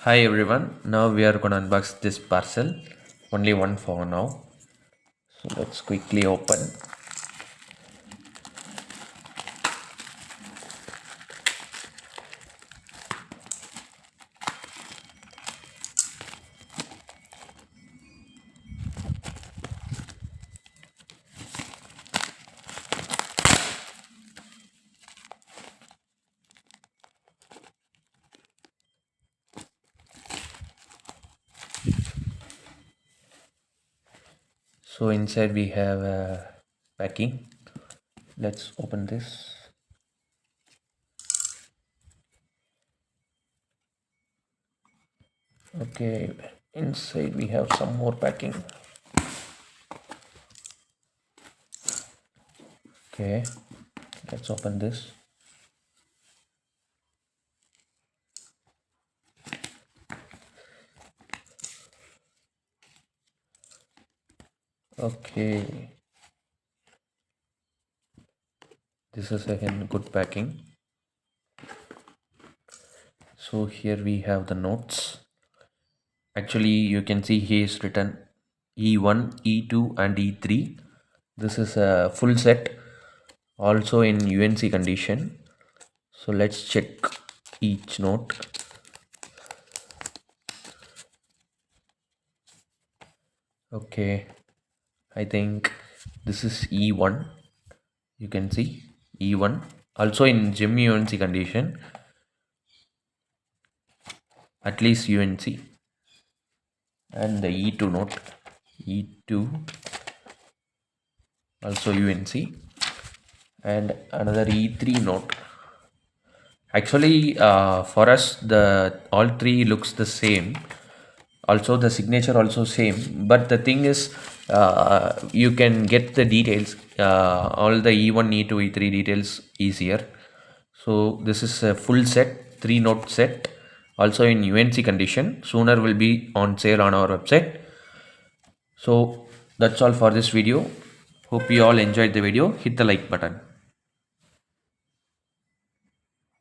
Hi everyone, now we are gonna unbox this parcel. Only one for now. So let's quickly open. So inside we have a packing. Let's open this. Okay, inside we have some more packing. Okay, let's open this. Okay, this is again good packing. So here we have the notes. Actually, you can see here is written E1, E2 and E3. This is a full set, also in UNC condition. So let's check each note. Okay, I think this is E1. You can see E1 also in gem UNC condition, at least UNC. And the E2 note, E2 also UNC, and another E3 note. Actually, for us, the all three looks the same. Also, the signature also same. But the thing is, you can get the details. All the E1, E2, E3 details easier. So this is a full set, 3 note set. Also in UNC condition. Sooner will be on sale on our website. So that's all for this video. Hope you all enjoyed the video. Hit the like button.